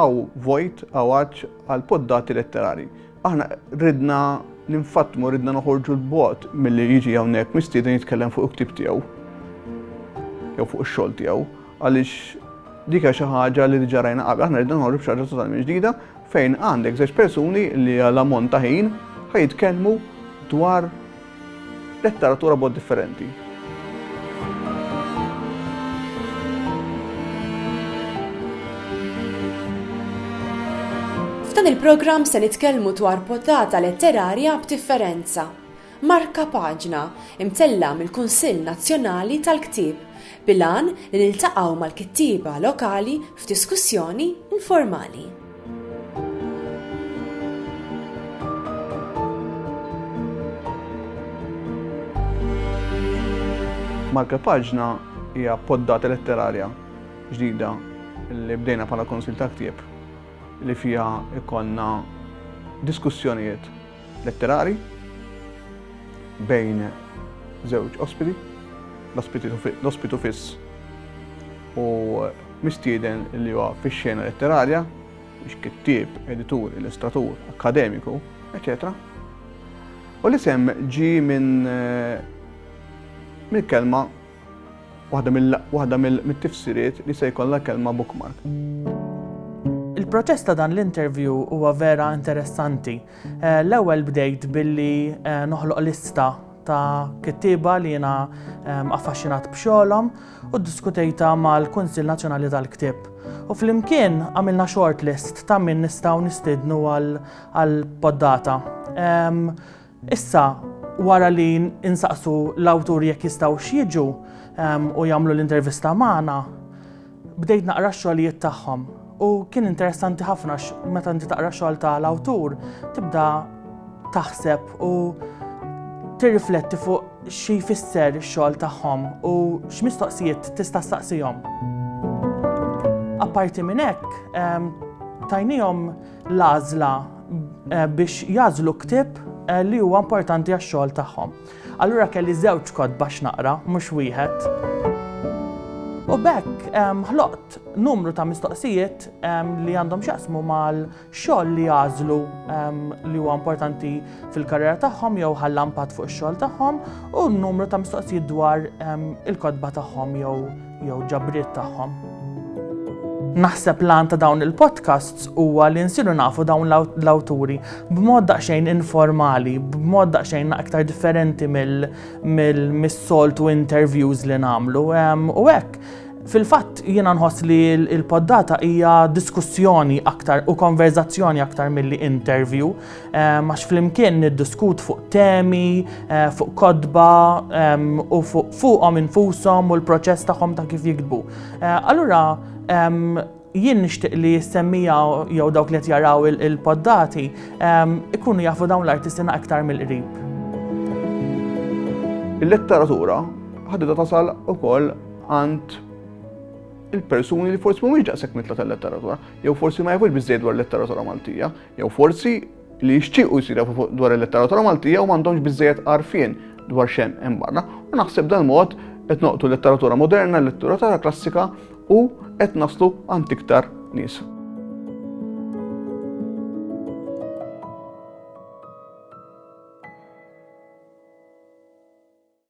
għaw vojt għawaċ għal poddati letterari. Aħna ridna ninfatmu, ridna noħorġu l-bot mill-li jiġi hawnhekk mistieden jitkellem fuq il-ktib tiegħu. Jew fuq ix-xogħol tiegħu, għaliex dik xi ħaġa li diġà rajna qabel, aħna ridna noħorġu b'xi ħaġa totalment ġdida fejn għandek żewġ persuni li għal ammont ta' ħin ħajitkellmu dwar letteratura b'mod differenti. F'dan il-programm se nitkellmu dwar poddata letterarja b'differenza. Marka paġna imtella mill-Kunsill Nazzjonali tal-Ktieb bilan li niltaqgħu mal-kittieba lokali f'diskussjoni informali. Marka paġna hija poddata letterarja ġdida li bdejna bħala Kunsill ta' Ktieb li fiha ikollna diskussjonijiet letterari bejn żewġ ospiti, l-ospitu fiss u mistieden li huwa fix-xena letterarja biex kittieb, editur, illustratur, akademiku, eċetera. U l-isem ġi mill-kelma waħda mill-tifsiriet li se jkollha kelma bookmark. Il-proċess ta' dan l-interview huwa vera interessanti. L-ewwel bdejt billi noħloq lista ta' kittieba li jiena affaxxinat b'xogħolhom u ddiskutejta mal-Kunsill Nazzjonali tal-Ktieb. U flimkien għamilna shortlist ta' min nistgħu nistiednu għall-poddata. Issa wara li insaqsu l-awturi jekk jistgħu jiġu u jagħmlu l-intervista magħna, bdejt naqra x-xogħlijiet tagħhom. U kien interessanti ħafna meta inti taqra xogħol tal-awtur tibda taħseb u tirrifletti fuq xi jfisser ix-xogħol tagħhom u x'mistoqsijiet tista' staqsihom. Apparti minn hekk tajnihom l-għażla biex jagħżlu ktieb li huwa importanti għax-xogħol tagħhom. Allura kelli żewġ kotba x'naqra, mhux wieħed. U bekk ħloqt numru ta' mistoqsijiet li għandhom x'jaqsmu mal-xogħol li jagħżlu li huwa importanti fil-karriera tagħhom jew ħalla impatt fuq ix-xogħol tagħhom u numru ta' mistoqsijiet dwar il-kotba tagħhom jew ġabriet tagħhom. Naħseb lan ta' dawn il-podcasts huwa li nsiru nafu dawn l-awturi b'mod daqsxejn informali, b'mod daqsxejn aktar differenti mill-soltu interviews li nagħmlu. U hekk, fil-fatt jiena nħoss li l-poddata hija diskussjoni aktar u konverzazzjoni aktar milli interview, għax flimkien niddiskutu fuq temi, fuq kodba u fuqhom infushom u l-proċess tagħhom ta' kif jiktbu. Allura jien nixtieq li semmija jew dawk li qed jaraw il-poddati ikunu jafu dawn l-artisti aktar mill-qrib. Il-letteratura ħadda tasal ukoll għand il-persuni li forsi mhumiex daqshekk mitla tal-letteratura, jew forsi ma jafux biżżejjed dwar il-letteratura Maltija, jew forsi li jixtiequ jsiru dwar il-letteratura Maltija u m'għandhomx biżżejjed għarfien dwar xemm hemm barra. U naħseb dan mod qed noqtu l-letteratura moderna, l-letteratura klassika u qed naslu għand iktar nies.